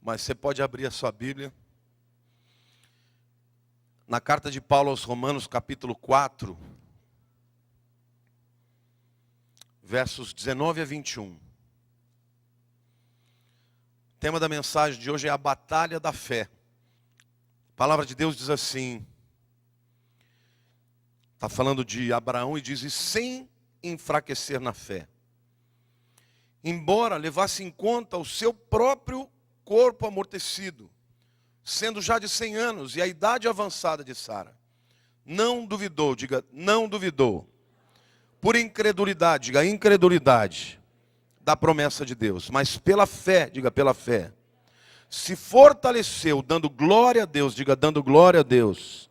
Mas você pode abrir a sua Bíblia. Na carta de Paulo aos Romanos, capítulo 4, versos 19 a 21. O tema da mensagem de hoje é a batalha da fé. A palavra de Deus diz assim, está falando de Abraão e diz, e sem enfraquecer na fé, embora levasse em conta o seu próprio corpo amortecido, sendo já de 100 anos e a idade avançada de Sara, não duvidou, diga, não duvidou, por incredulidade, diga, incredulidade da promessa de Deus, mas pela fé, diga, pela fé, se fortaleceu, dando glória a Deus, diga, dando glória a Deus,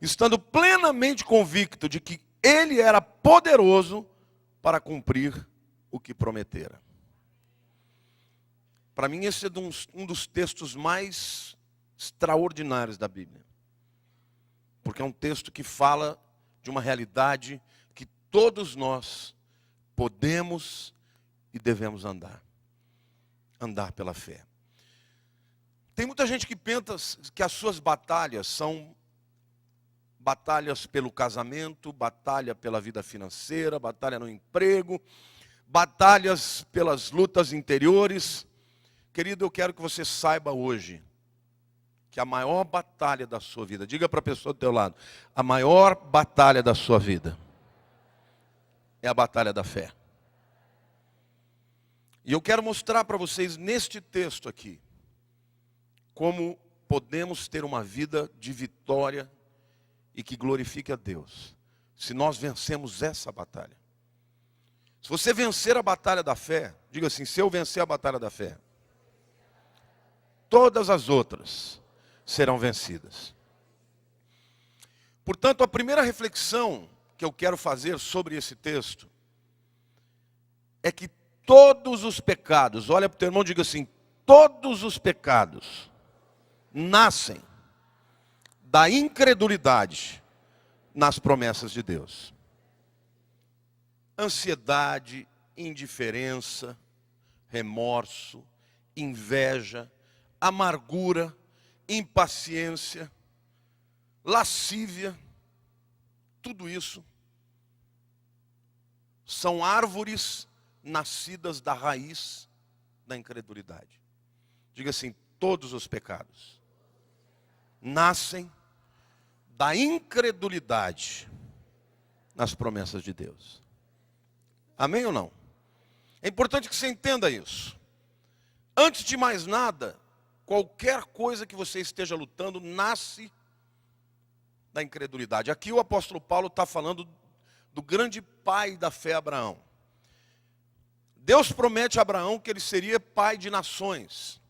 estando plenamente convicto de que Ele era poderoso para cumprir o que prometera. Para mim esse é um dos textos mais extraordinários da Bíblia. Porque é um texto que fala de uma realidade que todos nós podemos e devemos andar. Andar pela fé. Tem muita gente que pensa que as suas batalhas são batalhas pelo casamento, batalha pela vida financeira, batalha no emprego, batalhas pelas lutas interiores. Querido, eu quero que você saiba hoje que a maior batalha da sua vida, diga para a pessoa do teu lado, a maior batalha da sua vida é a batalha da fé. E eu quero mostrar para vocês neste texto aqui, como podemos ter uma vida de vitória e que glorifique a Deus, se nós vencemos essa batalha. Se você vencer a batalha da fé, diga assim, se eu vencer a batalha da fé, todas as outras serão vencidas. Portanto, a primeira reflexão que eu quero fazer sobre esse texto é que todos os pecados, olha para o teu irmão e diga assim, todos os pecados nascem da incredulidade nas promessas de Deus. Ansiedade, indiferença, remorso, inveja, amargura, impaciência, lascívia, tudo isso são árvores nascidas da raiz da incredulidade. Diga assim, todos os pecados nascem da incredulidade nas promessas de Deus. Amém ou não? É importante que você entenda isso. Antes de mais nada, qualquer coisa que você esteja lutando nasce da incredulidade. Aqui o apóstolo Paulo está falando do grande pai da fé, Abraão. Deus promete a Abraão que ele seria pai de nações,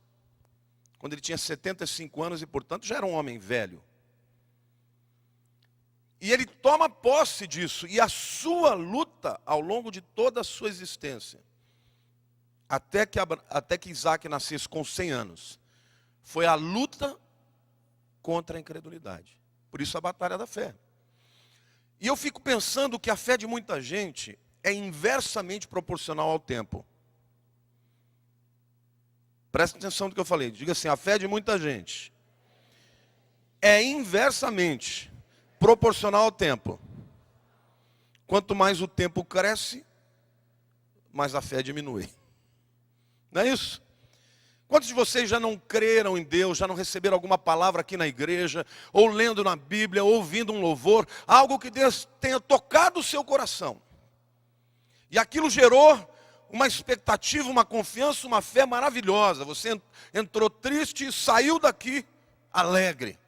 quando ele tinha 75 anos e, portanto, já era um homem velho. E ele toma posse disso, e a sua luta ao longo de toda a sua existência, até que Isaac nascesse com 100 anos, foi a luta contra a incredulidade. Por isso a batalha da fé. E eu fico pensando que a fé de muita gente é inversamente proporcional ao tempo. Presta atenção no que eu falei. Diga assim, a fé de muita gente é inversamente proporcional ao tempo. Quanto mais o tempo cresce, mais a fé diminui. Não é isso? Quantos de vocês já não creram em Deus, já não receberam alguma palavra aqui na igreja, ou lendo na Bíblia, ou ouvindo um louvor, algo que Deus tenha tocado o seu coração? E aquilo gerou uma expectativa, uma confiança, uma fé maravilhosa. Você entrou triste e saiu daqui alegre,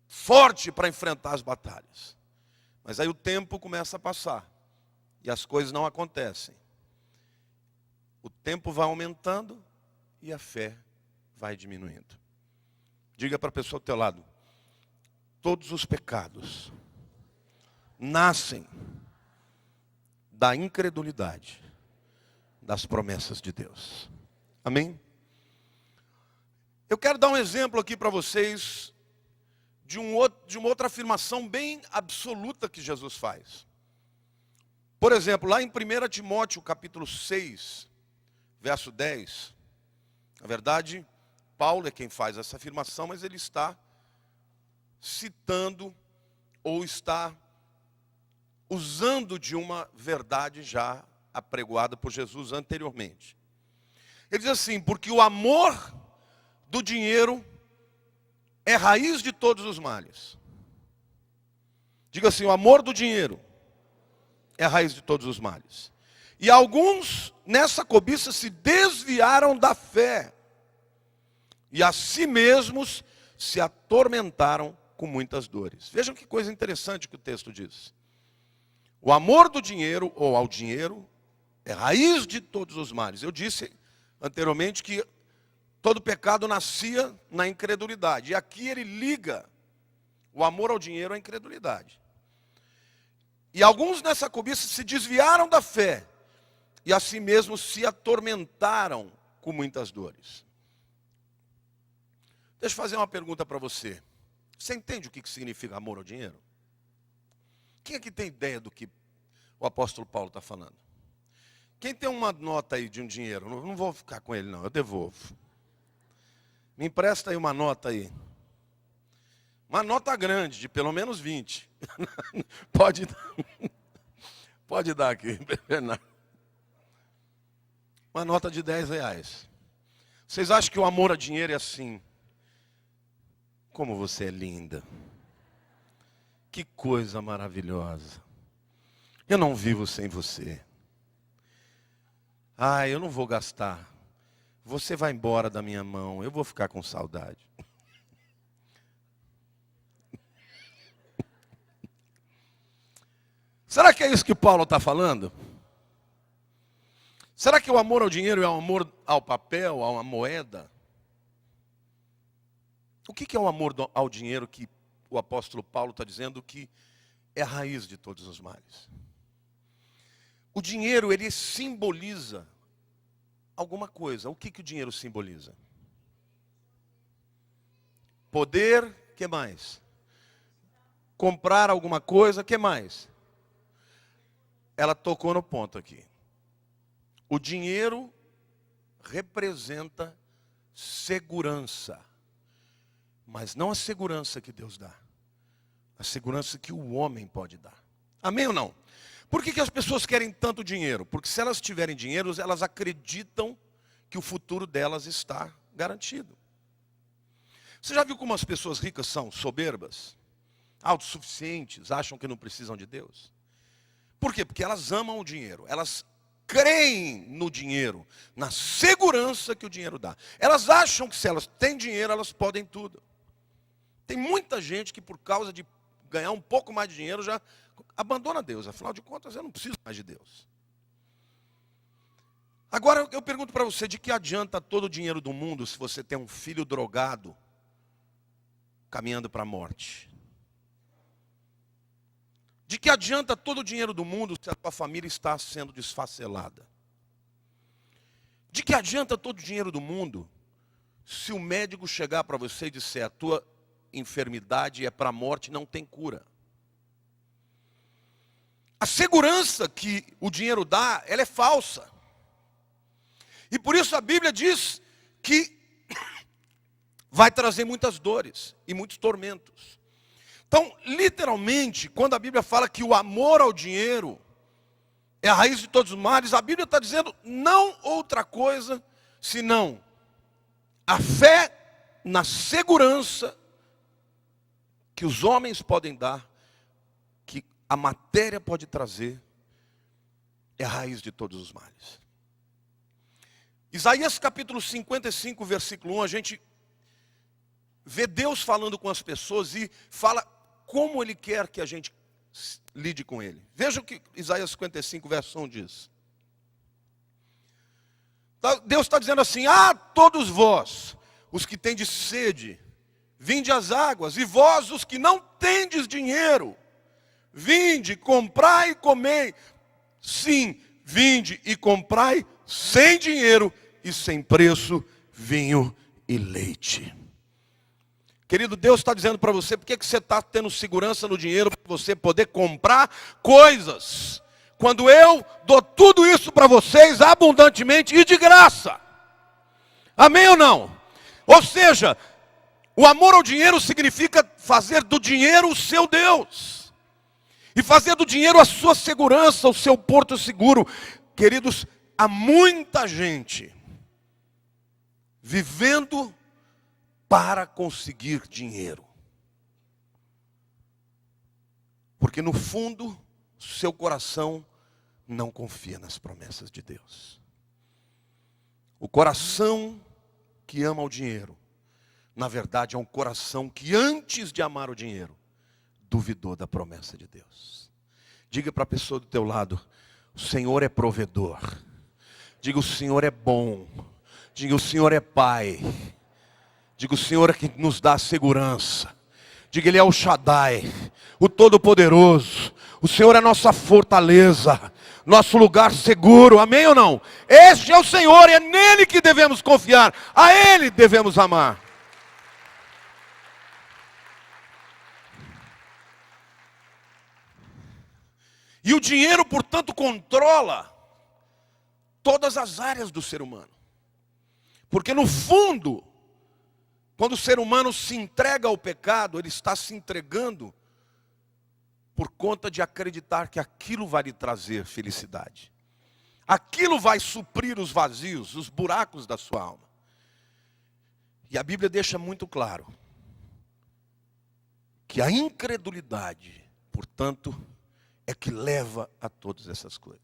forte para enfrentar as batalhas. Mas aí o tempo começa a passar e as coisas não acontecem. O tempo vai aumentando e a fé vai diminuindo. Diga para a pessoa do teu lado, todos os pecados nascem da incredulidade das promessas de Deus. Amém? Eu quero dar um exemplo aqui para vocês de uma outra afirmação bem absoluta que Jesus faz. Por exemplo, lá em 1 Timóteo capítulo 6, verso 10, Na verdade, Paulo é quem faz essa afirmação, mas ele está citando ou está usando de uma verdade já apregoada por Jesus anteriormente. Ele diz assim: porque o amor do dinheiro é raiz de todos os males. Diga assim: o amor do dinheiro é a raiz de todos os males. E alguns nessa cobiça se desviaram da fé e a si mesmos se atormentaram com muitas dores. Vejam que coisa interessante que o texto diz. O amor do dinheiro, ou ao dinheiro, é raiz de todos os males. Eu disse anteriormente que todo pecado nascia na incredulidade. E aqui ele liga o amor ao dinheiro à incredulidade. E alguns nessa cobiça se desviaram da fé e a si mesmos se atormentaram com muitas dores. Deixa eu fazer uma pergunta para você. Você entende o que significa amor ao dinheiro? Quem aqui tem ideia do que o apóstolo Paulo está falando? Quem tem uma nota aí de um dinheiro? Não vou ficar com ele não, eu devolvo. Me empresta aí uma nota aí. Uma nota grande, de pelo menos 20. Pode dar aqui, Bernardo. Uma nota de R$10. Vocês acham que o amor a dinheiro é assim? Como você é linda. Que coisa maravilhosa. Eu não vivo sem você. Eu não vou gastar. Você vai embora da minha mão. Eu vou ficar com saudade. Será que é isso que Paulo está falando? Será que o amor ao dinheiro é o amor ao papel, a uma moeda? O que é o amor ao dinheiro que o apóstolo Paulo está dizendo que é a raiz de todos os males? O dinheiro, ele simboliza alguma coisa. O que o dinheiro simboliza? Poder, que mais? Comprar alguma coisa, que mais? Ela tocou no ponto aqui. O dinheiro representa segurança. Mas não a segurança que Deus dá. A segurança que o homem pode dar. Amém ou não? Por que as pessoas querem tanto dinheiro? Porque se elas tiverem dinheiro, elas acreditam que o futuro delas está garantido. Você já viu como as pessoas ricas são soberbas? Autossuficientes, acham que não precisam de Deus? Por quê? Porque elas amam o dinheiro. Elas creem no dinheiro, na segurança que o dinheiro dá. Elas acham que se elas têm dinheiro, elas podem tudo. Tem muita gente que por causa de ganhar um pouco mais de dinheiro já abandona Deus. Afinal de contas, eu não preciso mais de Deus. Agora eu pergunto para você, de que adianta todo o dinheiro do mundo se você tem um filho drogado caminhando para a morte? De que adianta todo o dinheiro do mundo se a tua família está sendo desfacelada? De que adianta todo o dinheiro do mundo se o médico chegar para você e disser: a tua enfermidade é para a morte, não tem cura? A segurança que o dinheiro dá, ela é falsa. E por isso a Bíblia diz que vai trazer muitas dores e muitos tormentos. Então, literalmente, quando a Bíblia fala que o amor ao dinheiro é a raiz de todos os males, a Bíblia está dizendo não outra coisa senão a fé na segurança que os homens podem dar, que a matéria pode trazer, é a raiz de todos os males. Isaías capítulo 55, versículo 1, a gente vê Deus falando com as pessoas e fala como Ele quer que a gente lide com Ele. Veja o que Isaías 55, verso 1 diz. Deus está dizendo assim: todos vós, os que tendes sede, vinde às águas, e vós, os que não tendes dinheiro, vinde, comprai e comei. Sim, vinde e comprai sem dinheiro e sem preço, vinho e leite. Querido, Deus está dizendo para você, por que você está tendo segurança no dinheiro para você poder comprar coisas, quando eu dou tudo isso para vocês abundantemente e de graça? Amém ou não? Ou seja, o amor ao dinheiro significa fazer do dinheiro o seu Deus. E fazer do dinheiro a sua segurança, o seu porto seguro. Queridos, há muita gente vivendo para conseguir dinheiro. Porque no fundo, seu coração não confia nas promessas de Deus. O coração que ama o dinheiro, na verdade é um coração que antes de amar o dinheiro, duvidou da promessa de Deus. Diga para a pessoa do teu lado, o Senhor é provedor. Diga, o Senhor é bom. Diga, o Senhor é Pai. Diga, o Senhor é que nos dá segurança. Diga, Ele é o Shaddai, o Todo-Poderoso. O Senhor é nossa fortaleza, nosso lugar seguro, amém ou não? Este é o Senhor, e é nele que devemos confiar, a Ele devemos amar. E o dinheiro, portanto, controla todas as áreas do ser humano. Porque no fundo, quando o ser humano se entrega ao pecado, ele está se entregando por conta de acreditar que aquilo vai lhe trazer felicidade. Aquilo vai suprir os vazios, os buracos da sua alma. E a Bíblia deixa muito claro que a incredulidade, portanto, é que leva a todas essas coisas.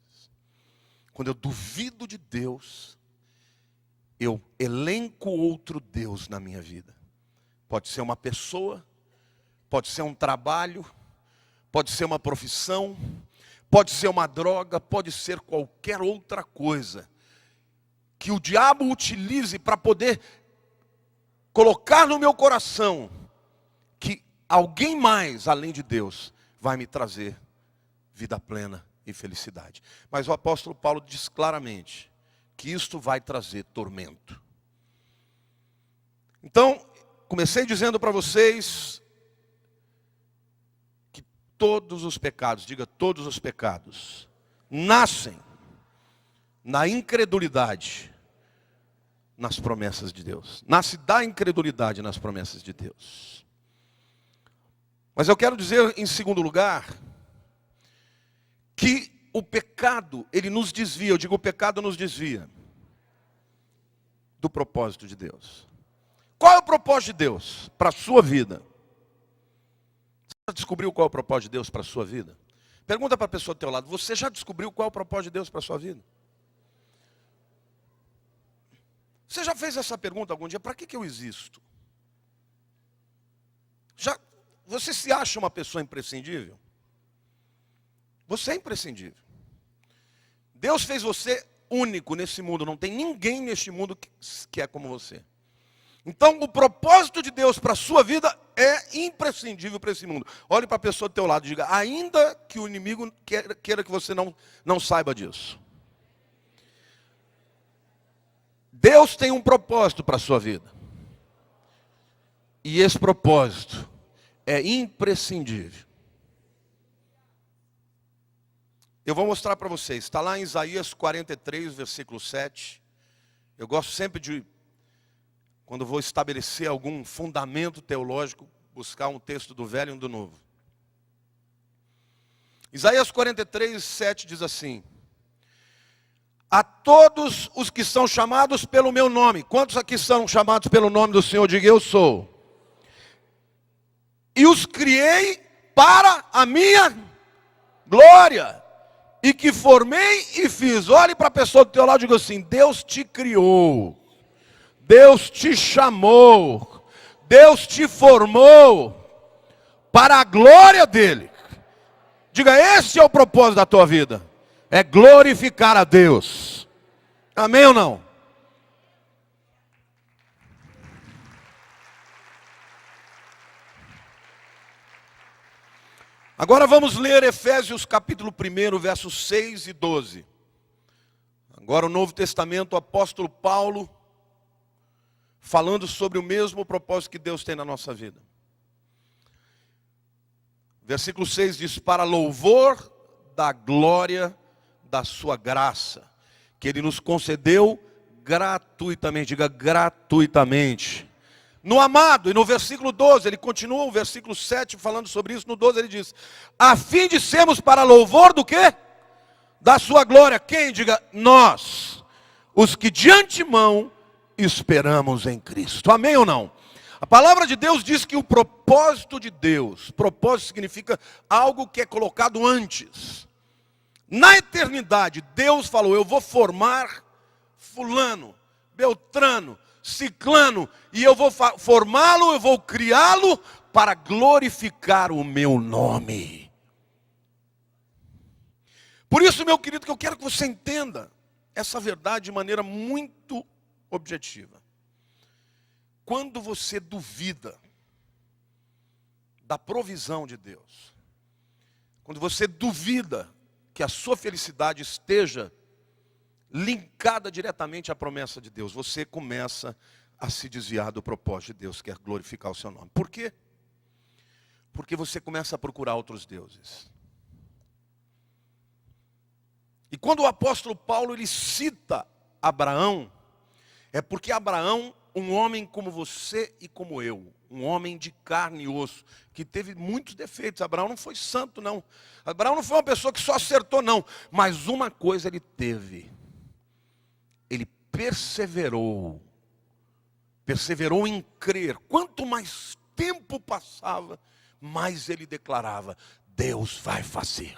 Quando eu duvido de Deus, eu elenco outro Deus na minha vida. Pode ser uma pessoa, pode ser um trabalho, pode ser uma profissão, pode ser uma droga, pode ser qualquer outra coisa que o diabo utilize para poder colocar no meu coração que alguém mais, além de Deus, vai me trazer vida plena e felicidade. Mas o apóstolo Paulo diz claramente que isto vai trazer tormento. Então, comecei dizendo para vocês que todos os pecados, diga todos os pecados, nascem na incredulidade nas promessas de Deus. Nasce da incredulidade nas promessas de Deus. Mas eu quero dizer, em segundo lugar, que o pecado, ele nos desvia, eu digo o pecado nos desvia do propósito de Deus. Qual é o propósito de Deus para a sua vida? Você já descobriu qual é o propósito de Deus para a sua vida? Pergunta para a pessoa do teu lado, você já descobriu qual é o propósito de Deus para a sua vida? Você já fez essa pergunta algum dia? Para que eu existo? Você se acha uma pessoa imprescindível? Você é imprescindível. Deus fez você único nesse mundo. Não tem ninguém neste mundo que é como você. Então, o propósito de Deus para a sua vida é imprescindível para esse mundo. Olhe para a pessoa do teu lado e diga, ainda que o inimigo queira que você não saiba disso. Deus tem um propósito para a sua vida. E esse propósito é imprescindível. Eu vou mostrar para vocês, está lá em Isaías 43, versículo 7. Eu gosto sempre de, quando vou estabelecer algum fundamento teológico, buscar um texto do Velho e um do Novo. Isaías 43, 7 diz assim: a todos os que são chamados pelo meu nome. Quantos aqui são chamados pelo nome do Senhor? Diga, eu sou. E os criei para a minha glória. E que formei e fiz. Olhe para a pessoa do teu lado e diga assim, Deus te criou. Deus te chamou. Deus te formou para a glória dele. Diga, esse é o propósito da tua vida. É glorificar a Deus. Amém ou não? Agora vamos ler Efésios capítulo 1, versos 6 e 12. Agora o Novo Testamento, o apóstolo Paulo, falando sobre o mesmo propósito que Deus tem na nossa vida. Versículo 6 diz, para louvor da glória da sua graça, que Ele nos concedeu gratuitamente, diga gratuitamente. No amado, e no versículo 12, ele continua, o versículo 7 falando sobre isso, no 12 ele diz, a fim de sermos para louvor do quê? Da sua glória. Quem? Diga, nós, os que de antemão esperamos em Cristo. Amém ou não? A palavra de Deus diz que o propósito de Deus, propósito significa algo que é colocado antes. Na eternidade, Deus falou, eu vou formar fulano, beltrano, ciclano, e eu vou formá-lo, eu vou criá-lo para glorificar o meu nome. Por isso, meu querido, que eu quero que você entenda essa verdade de maneira muito objetiva. Quando você duvida da provisão de Deus, quando você duvida que a sua felicidade esteja linkada diretamente à promessa de Deus, você começa a se desviar do propósito de Deus, que é glorificar o seu nome. Por quê? Porque você começa a procurar outros deuses. E quando o apóstolo Paulo ele cita Abraão, é porque Abraão, um homem como você e como eu, um homem de carne e osso, que teve muitos defeitos. Abraão não foi santo, não. Abraão não foi uma pessoa que só acertou, não. Mas uma coisa ele teve. Ele perseverou em crer. Quanto mais tempo passava, mais ele declarava, Deus vai fazer.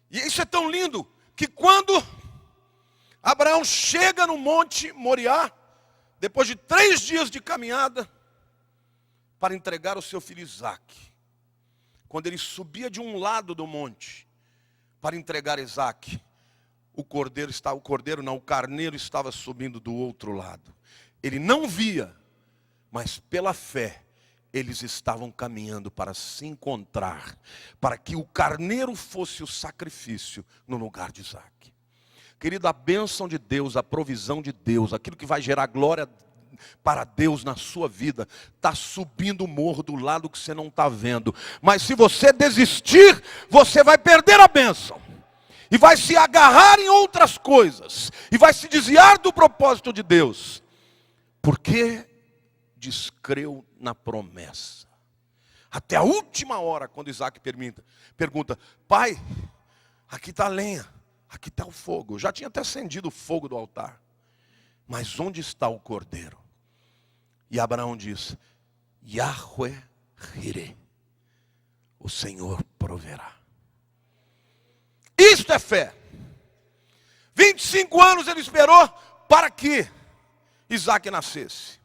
E isso é tão lindo, que quando Abraão chega no monte Moriá, depois de 3 dias de caminhada, para entregar o seu filho Isaque, quando ele subia de um lado do monte, para entregar Isaque, o carneiro estava subindo do outro lado. Ele não via, mas pela fé, eles estavam caminhando para se encontrar, para que o carneiro fosse o sacrifício no lugar de Isaque. Querido, a bênção de Deus, a provisão de Deus, aquilo que vai gerar glória para Deus na sua vida, está subindo o morro do lado que você não está vendo. Mas se você desistir, você vai perder a bênção. E vai se agarrar em outras coisas. E vai se desviar do propósito de Deus. Porque descreu na promessa. Até a última hora, quando Isaque pergunta, pai, aqui está a lenha, aqui está o fogo. Eu já tinha até acendido o fogo do altar. Mas onde está o cordeiro? E Abraão diz, Yahweh Jireh, o Senhor proverá. Isto é fé. 25 anos ele esperou para que Isaque nascesse.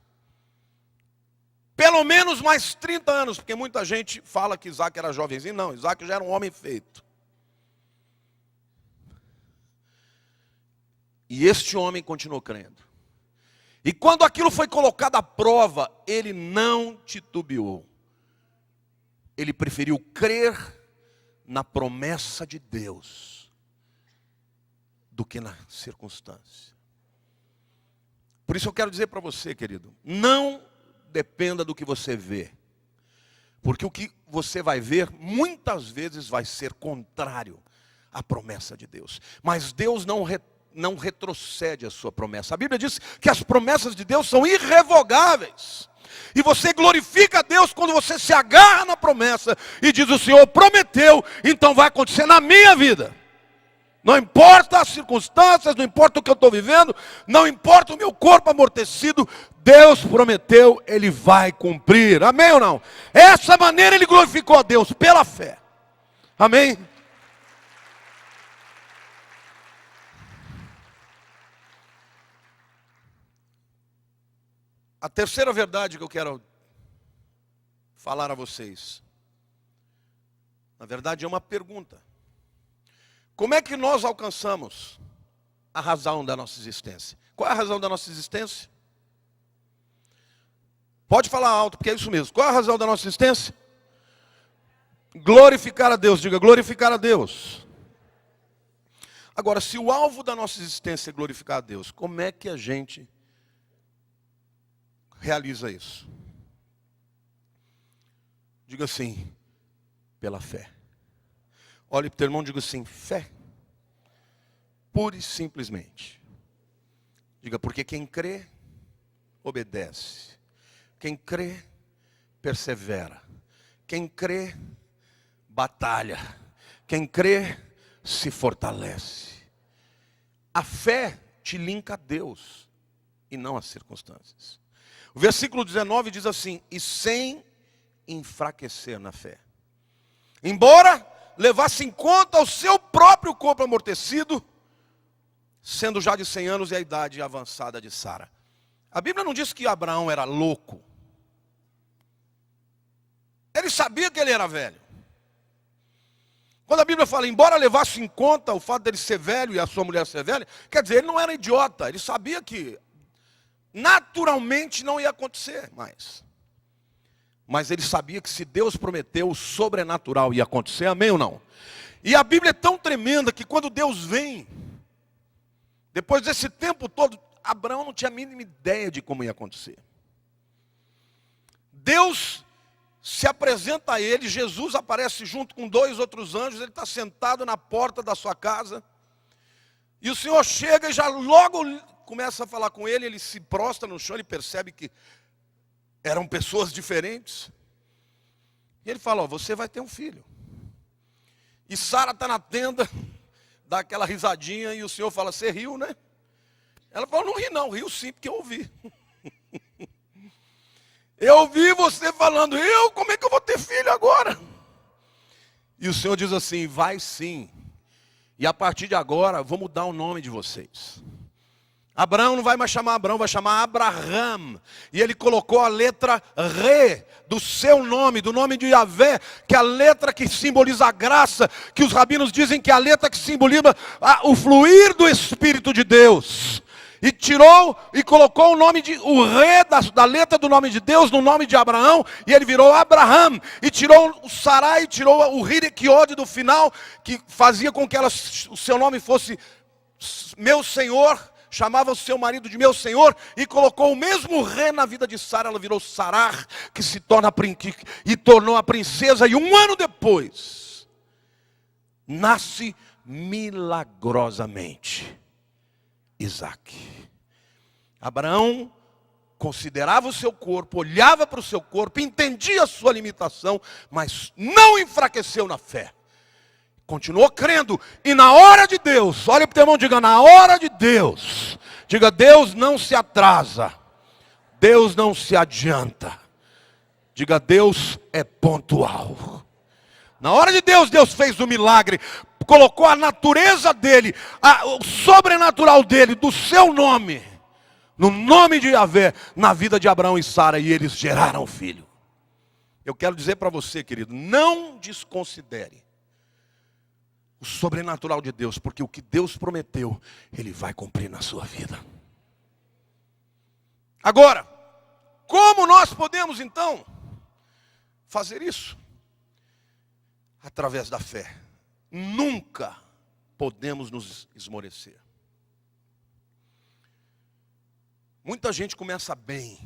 Pelo menos mais 30 anos, porque muita gente fala que Isaque era jovenzinho. Não, Isaque já era um homem feito. E este homem continuou crendo. E quando aquilo foi colocado à prova, ele não titubeou. Ele preferiu crer na promessa de Deus do que na circunstância. Por isso eu quero dizer para você, querido, não dependa do que você vê. Porque o que você vai ver, muitas vezes vai ser contrário à promessa de Deus. Mas Deus não retrocede a sua promessa. A Bíblia diz que as promessas de Deus são irrevogáveis. E você glorifica a Deus quando você se agarra na promessa e diz, o Senhor prometeu, então vai acontecer na minha vida. Não importa as circunstâncias, não importa o que eu estou vivendo, não importa o meu corpo amortecido, Deus prometeu, Ele vai cumprir. Amém ou não? Essa maneira ele glorificou a Deus, pela fé. Amém? A terceira verdade que eu quero falar a vocês, na verdade é uma pergunta. Como é que nós alcançamos a razão da nossa existência? Qual é a razão da nossa existência? Pode falar alto, porque é isso mesmo. Qual é a razão da nossa existência? Glorificar a Deus, diga glorificar a Deus. Agora, se o alvo da nossa existência é glorificar a Deus, como é que a gente realiza isso? Diga assim, pela fé. Olhe para o teu irmão e diga assim, fé. Pura e simplesmente. Diga, porque quem crê, obedece. Quem crê, persevera. Quem crê, batalha. Quem crê, se fortalece. A fé te linka a Deus e não às circunstâncias. O versículo 19 diz assim: e sem enfraquecer na fé. Embora levasse em conta o seu próprio corpo amortecido, sendo já de 100 anos e a idade avançada de Sara. A Bíblia não diz que Abraão era louco. Ele sabia que ele era velho. Quando a Bíblia fala, embora levasse em conta o fato dele ser velho e a sua mulher ser velha, quer dizer, ele não era idiota. Ele sabia que naturalmente não ia acontecer mais. Mas ele sabia que se Deus prometeu, o sobrenatural ia acontecer, amém ou não? E a Bíblia é tão tremenda que quando Deus vem, depois desse tempo todo, Abraão não tinha a mínima ideia de como ia acontecer. Deus se apresenta a ele, Jesus aparece junto com 2 outros anjos, ele está sentado na porta da sua casa, e o Senhor chega e já logo começa a falar com ele se prostra no chão, ele percebe que eram pessoas diferentes. E ele fala, você vai ter um filho. E Sara está na tenda, dá aquela risadinha, e o Senhor fala, você riu, né? Ela fala, não ri não, riu sim, porque eu ouvi. Eu ouvi você falando, como é que eu vou ter filho agora? E o Senhor diz assim, vai sim. E a partir de agora, vou mudar o nome de vocês. Abraão não vai mais chamar Abraão, vai chamar Abraham. E ele colocou a letra Re do seu nome, do nome de Yahvé, que é a letra que simboliza a graça, que os rabinos dizem que é a letra que simboliza o fluir do Espírito de Deus. E tirou e colocou o Re da letra do nome de Deus no nome de Abraão, e ele virou Abraham. E tirou o Sarai, tirou o Hirikiod do final, que fazia com que o seu nome fosse meu Senhor. Chamava o seu marido de meu senhor e colocou o mesmo Re na vida de Sara. Ela virou Sarar, que se tornou a princesa. E 1 ano depois, nasce milagrosamente Isaac. Abraão considerava o seu corpo, olhava para o seu corpo, entendia a sua limitação, mas não enfraqueceu na fé. Continuou crendo, e na hora de Deus, olha para o teu irmão e diga, na hora de Deus, diga, Deus não se atrasa, Deus não se adianta, diga, Deus é pontual. Na hora de Deus, Deus fez o milagre, colocou a natureza dele, o sobrenatural dele, do seu nome, no nome de Yahvé, na vida de Abraão e Sara, e eles geraram o filho. Eu quero dizer para você, querido, não desconsidere o sobrenatural de Deus, porque o que Deus prometeu, Ele vai cumprir na sua vida. Agora, como nós podemos então fazer isso? Através da fé. Nunca podemos nos esmorecer. Muita gente começa bem,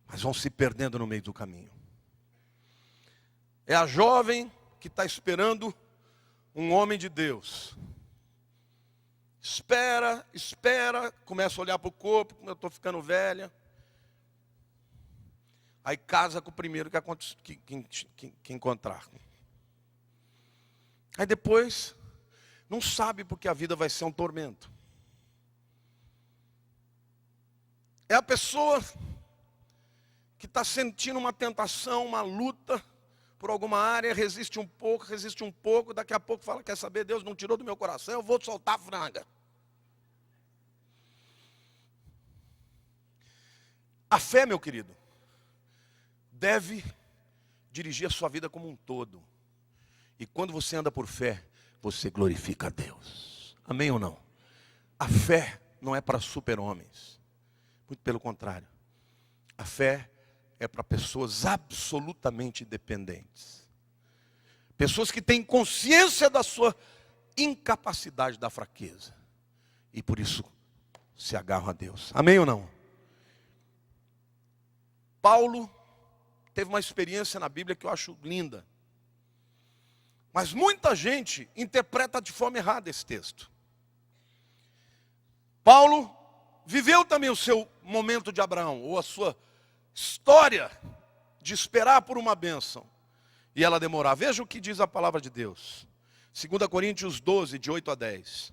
mas vão se perdendo no meio do caminho. É a jovem que está esperando um homem de Deus. Espera, começa a olhar para o corpo, como eu estou ficando velha. Aí casa com o primeiro que encontrar. Aí depois, não sabe porque a vida vai ser um tormento. É a pessoa que está sentindo uma tentação, uma luta, por alguma área, resiste um pouco, daqui a pouco fala, quer saber, Deus não tirou do meu coração, eu vou soltar a franga. A fé, meu querido, deve dirigir a sua vida como um todo. E quando você anda por fé, você glorifica a Deus. Amém ou não? A fé não é para super-homens. Muito pelo contrário. A fé é para pessoas absolutamente dependentes. Pessoas que têm consciência da sua incapacidade, da fraqueza. E por isso se agarram a Deus. Amém ou não? Paulo teve uma experiência na Bíblia que eu acho linda. Mas muita gente interpreta de forma errada esse texto. Paulo viveu também o seu momento de Abraão, ou a sua história de esperar por uma bênção e ela demorar. Veja o que diz a palavra de Deus. 2 Coríntios 12, de 8 a 10.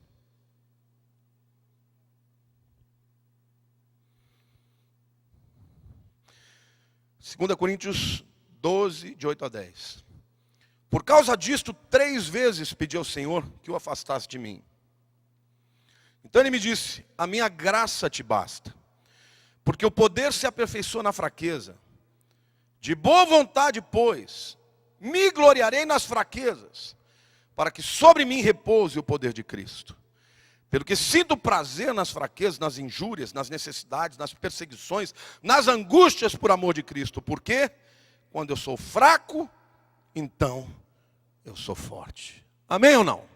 Segunda Coríntios 12, de 8 a 10. Por causa disto, 3 vezes pedi ao Senhor que o afastasse de mim. Então ele me disse: a minha graça te basta, porque o poder se aperfeiçoa na fraqueza. De boa vontade, pois, me gloriarei nas fraquezas, para que sobre mim repouse o poder de Cristo. Pelo que sinto prazer nas fraquezas, nas injúrias, nas necessidades, nas perseguições, nas angústias por amor de Cristo. Porque quando eu sou fraco, então eu sou forte. Amém ou não?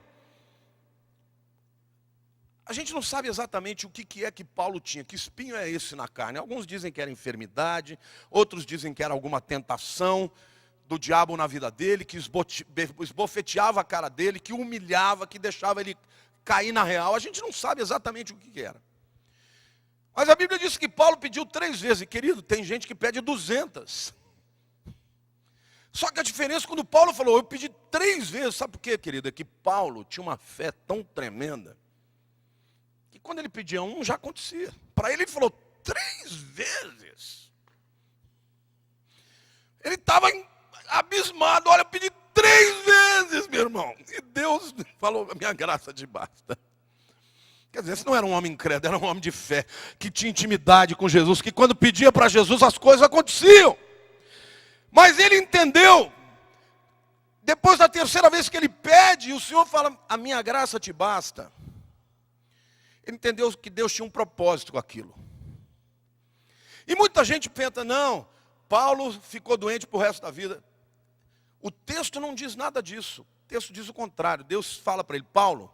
A gente não sabe exatamente o que é que Paulo tinha, que espinho é esse na carne. Alguns dizem que era enfermidade, outros dizem que era alguma tentação do diabo na vida dele, que esbofeteava a cara dele, que humilhava, que deixava ele cair na real. A gente não sabe exatamente o que era. Mas a Bíblia diz que Paulo pediu 3 vezes. E, querido, tem gente que pede 200. Só que a diferença, quando Paulo falou, eu pedi 3 vezes, sabe por quê, querido? É que Paulo tinha uma fé tão tremenda, que quando ele pedia 1, já acontecia. Para ele falou 3 vezes. Ele estava abismado. Olha, eu pedi 3 vezes, meu irmão. E Deus falou, a minha graça te basta. Quer dizer, esse não era um homem incrédulo, era um homem de fé, que tinha intimidade com Jesus, que quando pedia para Jesus as coisas aconteciam. Mas ele entendeu, depois da 3ª vez que ele pede, e o Senhor fala, a minha graça te basta. Ele entendeu que Deus tinha um propósito com aquilo. E muita gente pensa, não, Paulo ficou doente pro resto da vida. O texto não diz nada disso. O texto diz o contrário. Deus fala para ele, Paulo,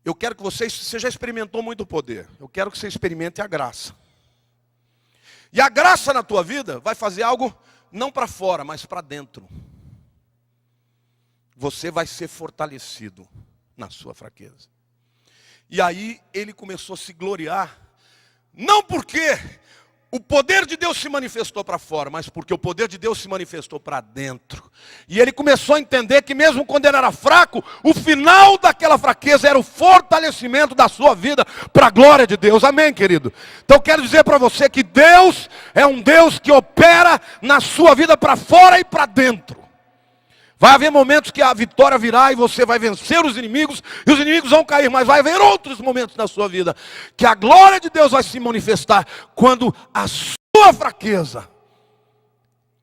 eu quero que você já experimentou muito poder. Eu quero que você experimente a graça. E a graça na tua vida vai fazer algo não para fora, mas para dentro. Você vai ser fortalecido na sua fraqueza. E aí ele começou a se gloriar, não porque o poder de Deus se manifestou para fora, mas porque o poder de Deus se manifestou para dentro. E ele começou a entender que mesmo quando ele era fraco, o final daquela fraqueza era o fortalecimento da sua vida para a glória de Deus. Amém, querido? Então eu quero dizer para você que Deus é um Deus que opera na sua vida para fora e para dentro. Vai haver momentos que a vitória virá e você vai vencer os inimigos, e os inimigos vão cair, mas vai haver outros momentos na sua vida, que a glória de Deus vai se manifestar, quando a sua fraqueza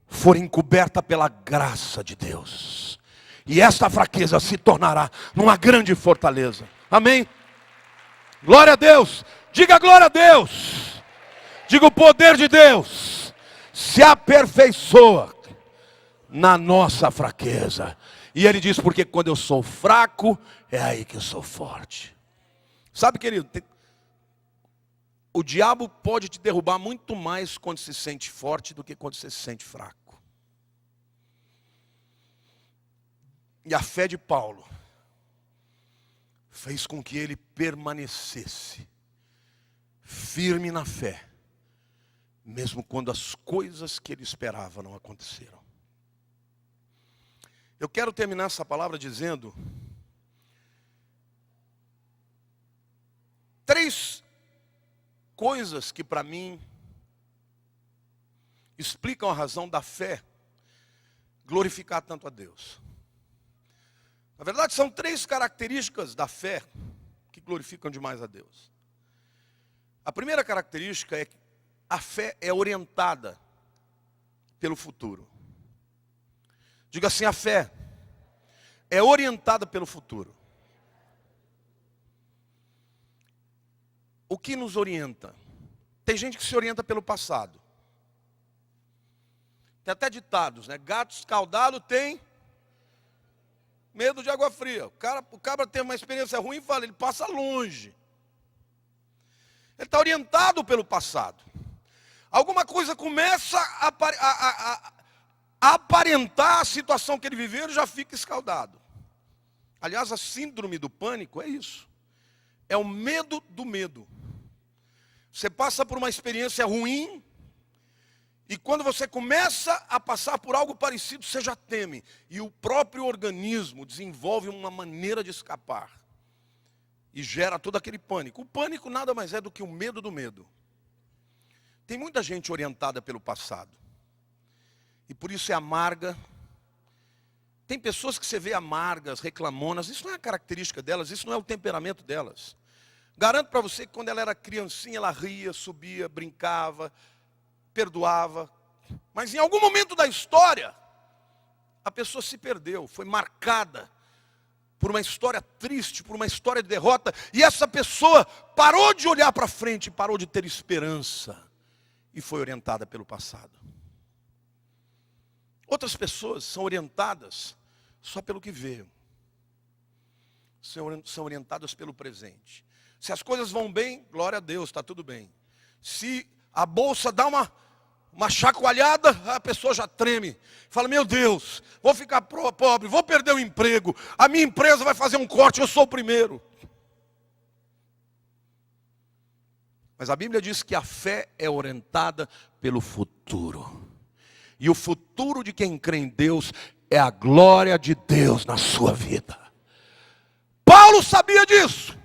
for encoberta pela graça de Deus. E esta fraqueza se tornará numa grande fortaleza. Amém? Glória a Deus. Diga glória a Deus. Diga o poder de Deus se aperfeiçoa na nossa fraqueza. E ele diz, porque quando eu sou fraco, é aí que eu sou forte. Sabe, querido, o diabo pode te derrubar muito mais quando se sente forte do que quando se sente fraco. E a fé de Paulo fez com que ele permanecesse firme na fé, mesmo quando as coisas que ele esperava não aconteceram. Eu quero terminar essa palavra dizendo 3 coisas que para mim explicam a razão da fé glorificar tanto a Deus. Na verdade, são 3 características da fé que glorificam demais a Deus. A primeira característica é que a fé é orientada pelo futuro. Diga assim, a fé é orientada pelo futuro. O que nos orienta? Tem gente que se orienta pelo passado. Tem até ditados, né? Gato escaldado tem medo de água fria. O cabra tem uma experiência ruim e fala, ele passa longe. Ele está orientado pelo passado. Alguma coisa começa a aparentar a situação que ele viveu, ele já fica escaldado. Aliás, a síndrome do pânico é isso. é o medo do medo. Você passa por uma experiência ruim, e quando você começa a passar por algo parecido, você já teme. E o próprio organismo desenvolve uma maneira de escapar. E gera todo aquele pânico. O pânico nada mais é do que o medo do medo. Tem muita gente orientada pelo passado. E por isso é amarga. Tem pessoas que você vê amargas, reclamonas. Isso não é a característica delas, isso não é o temperamento delas. Garanto para você que quando ela era criancinha, ela ria, subia, brincava, perdoava. Mas em algum momento da história, a pessoa se perdeu, foi marcada por uma história triste, por uma história de derrota. E essa pessoa parou de olhar para frente, parou de ter esperança. E foi orientada pelo passado. Outras pessoas são orientadas só pelo que veio. São orientadas pelo presente. Se as coisas vão bem, glória a Deus, está tudo bem. Se a bolsa dá uma chacoalhada, a pessoa já treme. Fala, meu Deus, vou ficar pobre, vou perder o emprego. A minha empresa vai fazer um corte, eu sou o primeiro. Mas a Bíblia diz que a fé é orientada pelo futuro. E o futuro de quem crê em Deus é a glória de Deus na sua vida. Paulo sabia disso.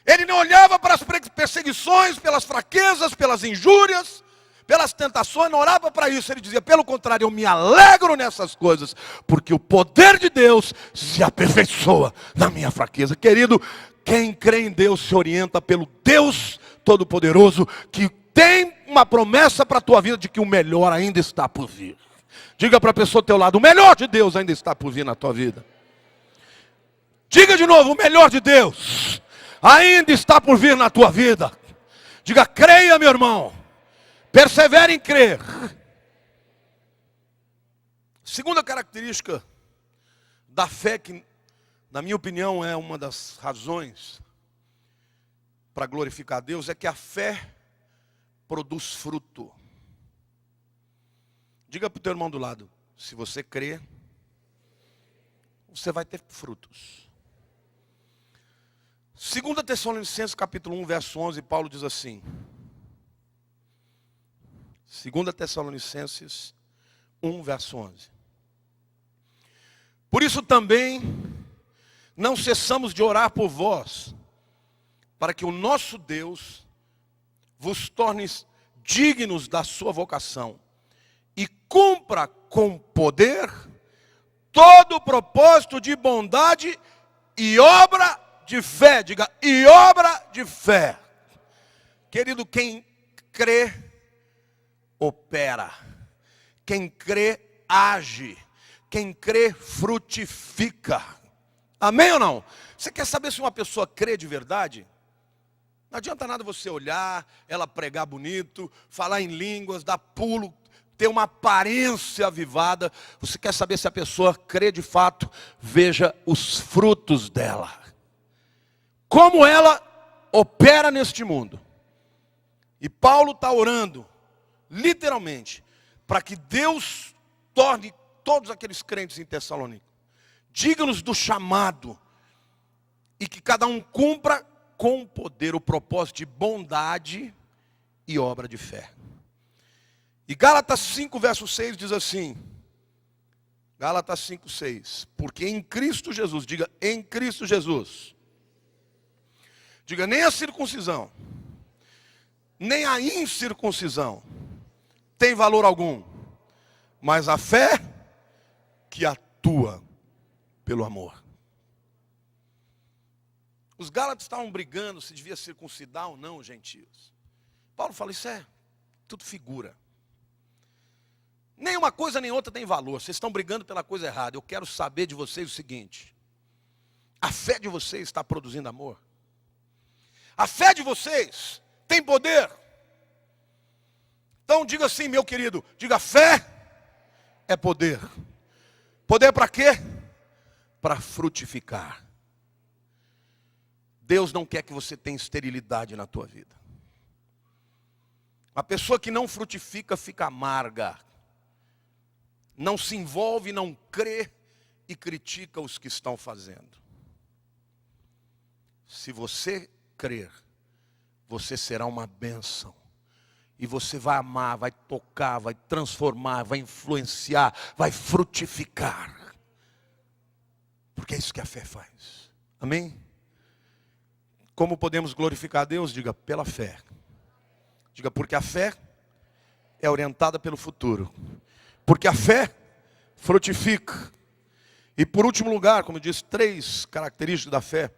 Ele não olhava para as perseguições, pelas fraquezas, pelas injúrias, pelas tentações, não orava para isso. Ele dizia, pelo contrário, eu me alegro nessas coisas, porque o poder de Deus se aperfeiçoa na minha fraqueza. Querido, quem crê em Deus se orienta pelo Deus Todo-Poderoso, que tem uma promessa para a tua vida de que o melhor ainda está por vir. Diga para a pessoa ao teu lado, o melhor de Deus ainda está por vir na tua vida. Diga de novo, o melhor de Deus ainda está por vir na tua vida. Diga, creia, meu irmão. Persevere em crer. Segunda característica da fé, que na minha opinião é uma das razões para glorificar a Deus, é que a fé produz fruto. Diga para o teu irmão do lado, se você crê, você vai ter frutos. 2 Tessalonicenses capítulo 1, verso 11, Paulo diz assim. 2 Tessalonicenses 1, verso 11. Por isso também não cessamos de orar por vós, para que o nosso Deus vos torne dignos da sua vocação e cumpra com poder todo o propósito de bondade e obra de fé. Diga, e obra de fé. Querido, quem crê, opera. Quem crê, age. Quem crê, frutifica. Amém ou não? Você quer saber se uma pessoa crê de verdade? Não adianta nada você olhar, ela pregar bonito, falar em línguas, dar pulo, ter uma aparência avivada. Você quer saber se a pessoa crê de fato? Veja os frutos dela. Como ela opera neste mundo. E Paulo está orando, literalmente, para que Deus torne todos aqueles crentes em Tessalônica dignos do chamado. E que cada um cumpra com poder o propósito de bondade e obra de fé. E Gálatas 5, verso 6 diz assim. Gálatas 5, 6. Porque em Cristo Jesus, diga, em Cristo Jesus. Diga, nem a circuncisão, nem a incircuncisão tem valor algum, mas a fé que atua pelo amor. Os Gálatas estavam brigando se devia circuncidar ou não os gentios. Paulo fala, isso é tudo figura. Nem uma coisa nem outra tem valor. Vocês estão brigando pela coisa errada. Eu quero saber de vocês o seguinte. A fé de vocês está produzindo amor? A fé de vocês tem poder? Então diga assim, meu querido. Diga, fé é poder. Poder para quê? Para frutificar. Deus não quer que você tenha esterilidade na tua vida. A pessoa que não frutifica fica amarga. Não se envolve, não crê e critica os que estão fazendo. Se você crer, você será uma bênção. E você vai amar, vai tocar, vai transformar, vai influenciar, vai frutificar. Porque é isso que a fé faz. Amém? Como podemos glorificar a Deus? Diga, pela fé. Diga, porque a fé é orientada pelo futuro. Porque a fé frutifica. E por último lugar, como eu disse, 3 características da fé.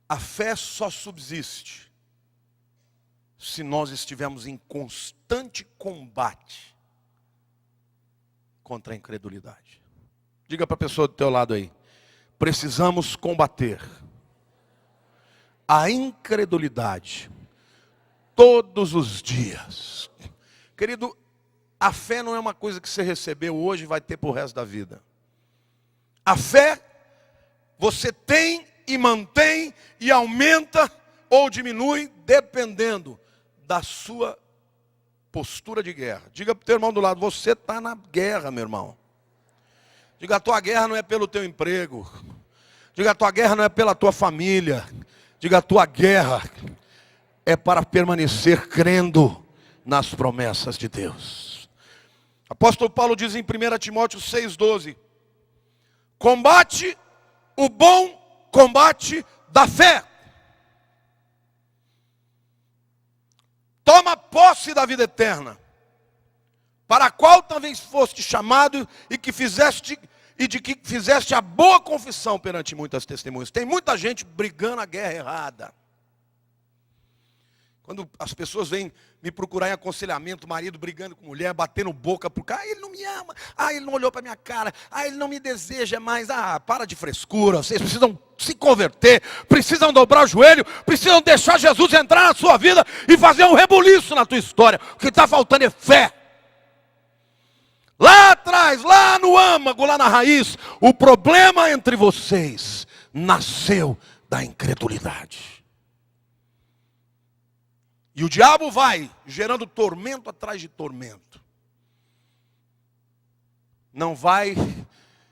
A fé só subsiste se nós estivermos em constante combate contra a incredulidade. Diga para a pessoa do teu lado aí, precisamos combater a incredulidade todos os dias. Querido, a fé não é uma coisa que você recebeu hoje e vai ter para o resto da vida. A fé, você tem e mantém e aumenta ou diminui, dependendo da sua postura de guerra. Diga para o teu irmão do lado, você está na guerra, meu irmão. Diga, a tua guerra não é pelo teu emprego. Diga, a tua guerra não é pela tua família. Diga, a tua guerra é para permanecer crendo nas promessas de Deus. Apóstolo Paulo diz em 1 Timóteo 6,12: combate o bom combate da fé. Toma posse da vida eterna, para a qual também foste chamado e de que fizeste a boa confissão perante muitas testemunhas. Tem muita gente brigando a guerra errada. Quando as pessoas vêm me procurar em aconselhamento, marido brigando com mulher, batendo boca por cá, ele não me ama, ele não olhou para minha cara, ele não me deseja mais, para de frescura, vocês precisam se converter, precisam dobrar o joelho, precisam deixar Jesus entrar na sua vida e fazer um rebuliço na tua história. O que está faltando é fé. Lá atrás, lá no âmago, lá na raiz, o problema entre vocês nasceu da incredulidade. E o diabo vai gerando tormento atrás de tormento. Não vai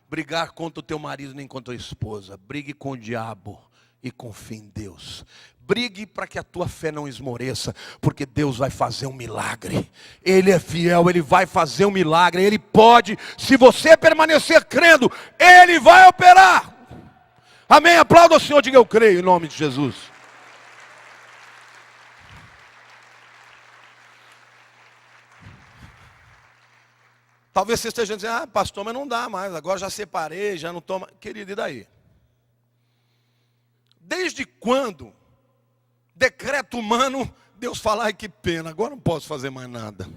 brigar contra o teu marido nem contra a esposa. Brigue com o diabo e confie em Deus. Brigue para que a tua fé não esmoreça, porque Deus vai fazer um milagre. Ele é fiel, Ele vai fazer um milagre. Ele pode, se você permanecer crendo, Ele vai operar. Amém? Aplauda o Senhor, diga eu creio em nome de Jesus. Talvez você esteja dizendo, pastor, mas não dá mais, agora já separei, já não toma. Querido, e daí? Desde quando, decreto humano, Deus fala, que pena, agora não posso fazer mais nada.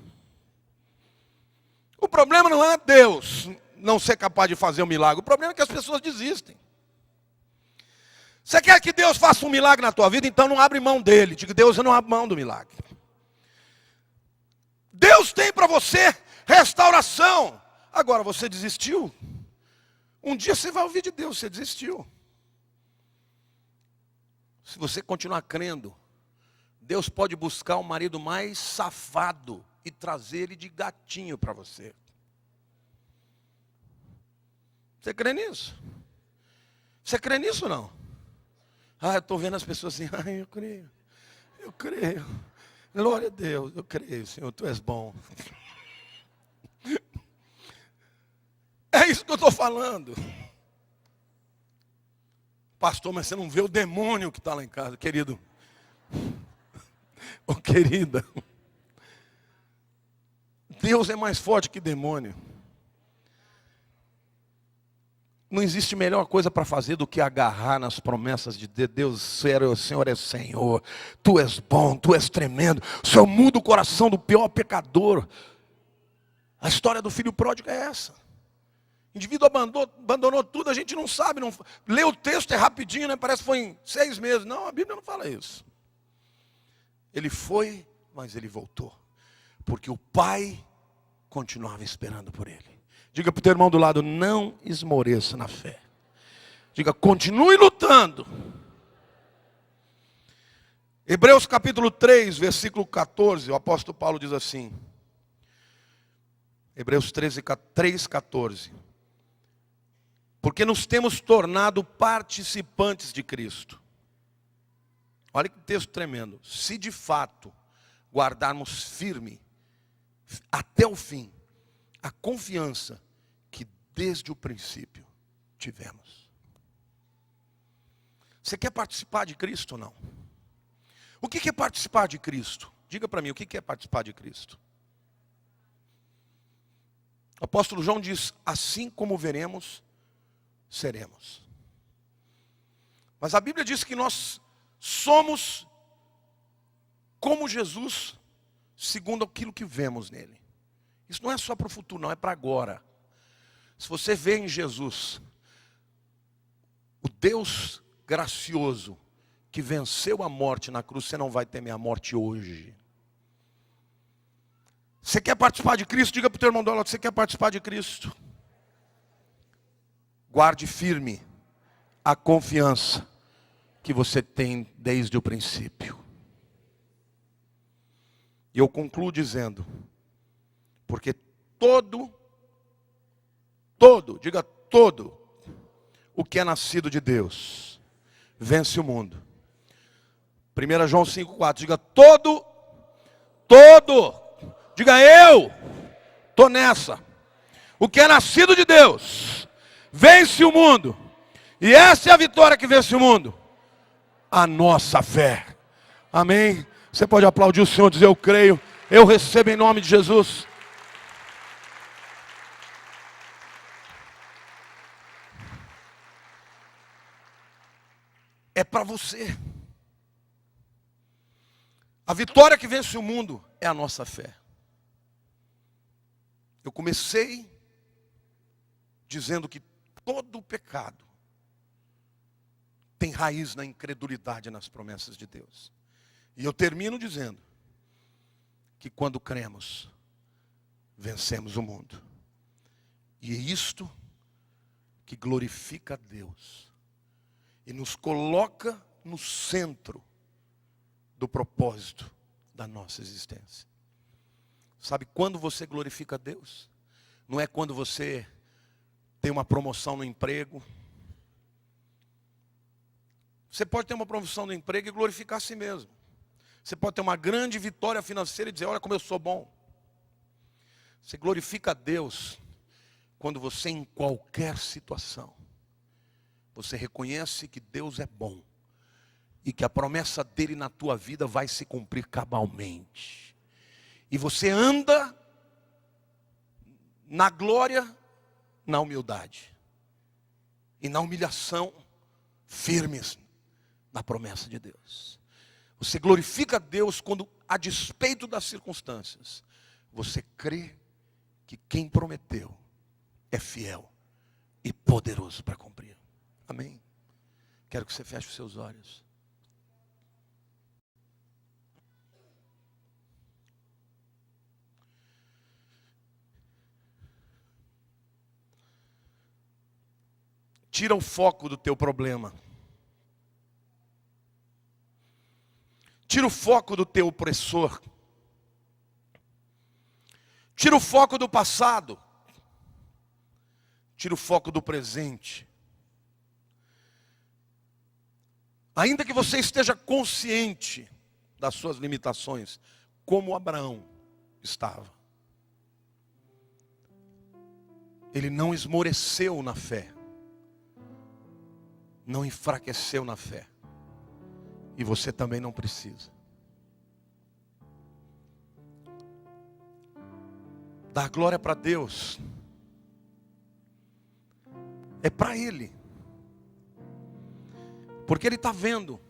O problema não é Deus não ser capaz de fazer um milagre, o problema é que as pessoas desistem. Você quer que Deus faça um milagre na tua vida, então não abre mão dele. Diga, Deus, eu não abro mão do milagre. Deus tem para você restauração. Agora você desistiu. Um dia você vai ouvir de Deus, você desistiu. Se você continuar crendo, Deus pode buscar um marido mais safado e trazer ele de gatinho para você. Você crê nisso? Você crê nisso ou não? Eu estou vendo as pessoas assim, eu creio. Eu creio. Glória a Deus, eu creio, Senhor, Tu és bom. É isso que eu estou falando. Pastor, mas você não vê o demônio que está lá em casa, querido. Oh, querida. Deus é mais forte que demônio. Não existe melhor coisa para fazer do que agarrar nas promessas de Deus. O Senhor é Senhor, Tu és bom, Tu és tremendo. O Senhor muda o coração do pior pecador. A história do filho pródigo é essa. O indivíduo abandonou tudo, a gente não sabe. Não, lê o texto, é rapidinho, né? Parece que foi em 6 meses. Não, a Bíblia não fala isso. Ele foi, mas ele voltou. Porque o pai continuava esperando por ele. Diga para o teu irmão do lado, não esmoreça na fé. Diga, continue lutando. Hebreus capítulo 3, versículo 14, o apóstolo Paulo diz assim. Hebreus 3, 14. Porque nos temos tornado participantes de Cristo. Olha que texto tremendo. Se de fato guardarmos firme até o fim a confiança que desde o princípio tivemos. Você quer participar de Cristo ou não? O que é participar de Cristo? Diga para mim, o que é participar de Cristo? O apóstolo João diz, assim como veremos, seremos. Mas a Bíblia diz que nós somos como Jesus, segundo aquilo que vemos nele. Isso não é só para o futuro, não, é para agora. Se você vê em Jesus o Deus gracioso que venceu a morte na cruz, você não vai temer a morte hoje. Você quer participar de Cristo? Diga para o teu irmão do lado, você quer participar de Cristo? Guarde firme a confiança que você tem desde o princípio. E eu concluo dizendo, porque todo, diga todo, o que é nascido de Deus, vence o mundo. 1 João 5,4, diga todo, diga eu, estou nessa. O que é nascido de Deus, vence o mundo. E essa é a vitória que vence o mundo. A nossa fé. Amém? Você pode aplaudir o Senhor e dizer, eu creio, eu recebo em nome de Jesus. É para você. A vitória que vence o mundo é a nossa fé. Eu comecei dizendo que todo pecado tem raiz na incredulidade nas promessas de Deus. E eu termino dizendo que quando cremos, vencemos o mundo. E é isto que glorifica a Deus e nos coloca no centro do propósito da nossa existência. Sabe quando você glorifica a Deus? Não é quando você tem uma promoção no emprego. Você pode ter uma promoção no emprego e glorificar a si mesmo. Você pode ter uma grande vitória financeira e dizer, olha como eu sou bom. Você glorifica a Deus quando você, em qualquer situação, você reconhece que Deus é bom e que a promessa dele na tua vida vai se cumprir cabalmente. E você anda na glória, na humildade e na humilhação, firmes na promessa de Deus. Você glorifica a Deus quando, a despeito das circunstâncias, você crê que quem prometeu é fiel e poderoso para cumprir. Amém? Quero que você feche os seus olhos. Tira o foco do teu problema. Tira o foco do teu opressor. Tira o foco do passado. Tira o foco do presente. Ainda que você esteja consciente das suas limitações, como Abraão estava. Ele não esmoreceu na fé. Não enfraqueceu na fé. E você também não precisa. Dar glória para Deus é para Ele. Porque Ele está vendo.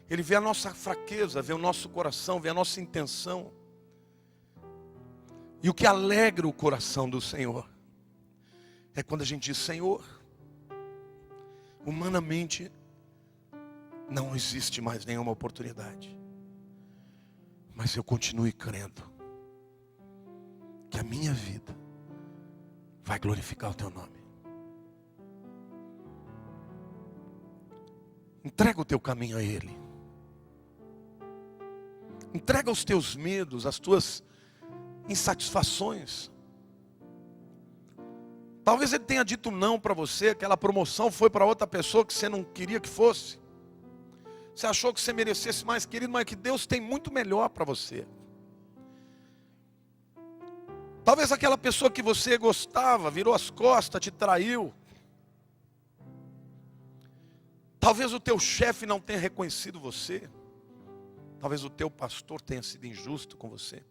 Ele vê a nossa fraqueza, vê o nosso coração, vê a nossa intenção. E o que alegra o coração do Senhor é quando a gente diz, Senhor, humanamente não existe mais nenhuma oportunidade. Mas eu continuo crendo que a minha vida vai glorificar o teu nome. Entrega o teu caminho a Ele. Entrega os teus medos, as tuas insatisfações. Talvez ele tenha dito não para você, aquela promoção foi para outra pessoa que você não queria que fosse. Você achou que você merecesse mais, querido, mas é que Deus tem muito melhor para você. Talvez aquela pessoa que você gostava, virou as costas, te traiu. Talvez o teu chefe não tenha reconhecido você. Talvez o teu pastor tenha sido injusto com você.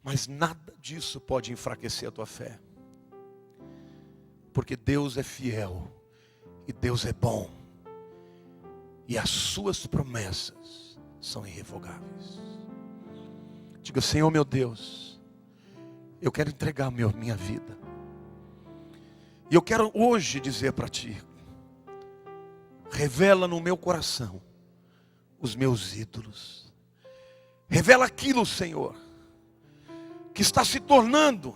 Mas nada disso pode enfraquecer a tua fé. Porque Deus é fiel. E Deus é bom. E as suas promessas são irrevogáveis. Diga, Senhor meu Deus, eu quero entregar minha vida. E eu quero hoje dizer para Ti, revela no meu coração os meus ídolos. Revela aquilo, Senhor, que está se tornando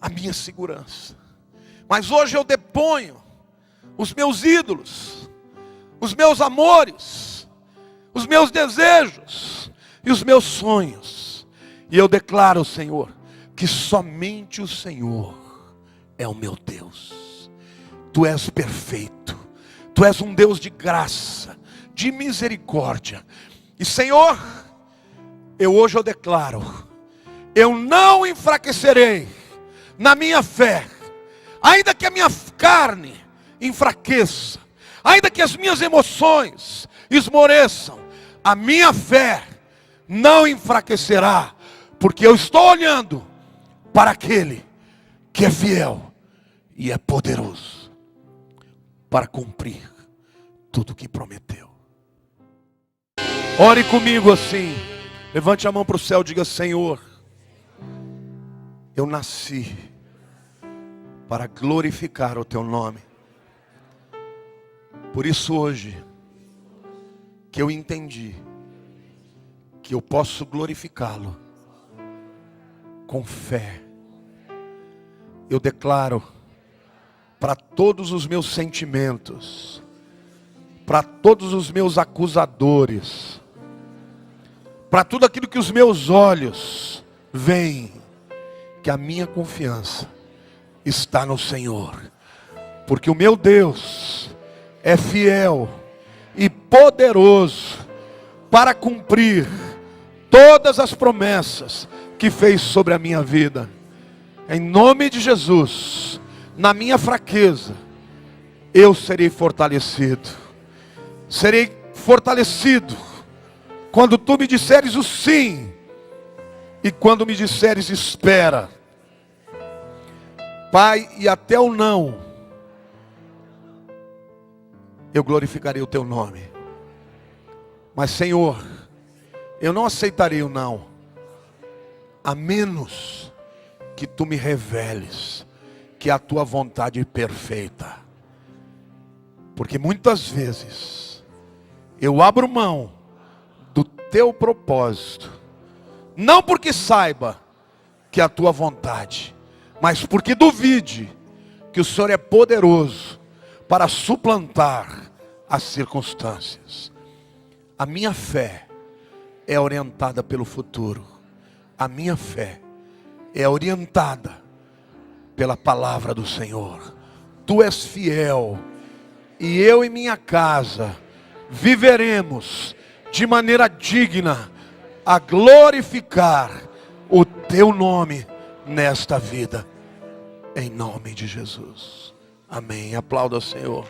a minha segurança. Mas hoje eu deponho os meus ídolos, os meus amores, os meus desejos e os meus sonhos. E eu declaro, Senhor, que somente o Senhor é o meu Deus. Tu és perfeito. Tu és um Deus de graça, de misericórdia. E Senhor, hoje eu declaro, eu não enfraquecerei na minha fé. Ainda que a minha carne enfraqueça, ainda que as minhas emoções esmoreçam, a minha fé não enfraquecerá, porque eu estou olhando para aquele que é fiel e é poderoso para cumprir tudo o que prometeu. Ore comigo assim, levante a mão para o céu e diga, Senhor, eu nasci para glorificar o Teu nome. Por isso hoje, que eu entendi que eu posso glorificá-lo com fé, eu declaro para todos os meus sentimentos, para todos os meus acusadores, para tudo aquilo que os meus olhos veem, que a minha confiança está no Senhor, porque o meu Deus é fiel e poderoso para cumprir todas as promessas que fez sobre a minha vida. Em nome de Jesus, na minha fraqueza, eu serei fortalecido. Serei fortalecido quando tu me disseres o sim e quando me disseres espera. Pai, e até o não, eu glorificarei o Teu nome. Mas Senhor, eu não aceitarei o não, a menos que Tu me reveles que a Tua vontade é perfeita. Porque muitas vezes eu abro mão do Teu propósito, não porque saiba que é a Tua vontade, mas porque duvide que o Senhor é poderoso para suplantar as circunstâncias. A minha fé é orientada pelo futuro. A minha fé é orientada pela palavra do Senhor. Tu és fiel e eu e minha casa viveremos de maneira digna a glorificar o Teu nome nesta vida, em nome de Jesus. Amém. Aplauda o Senhor.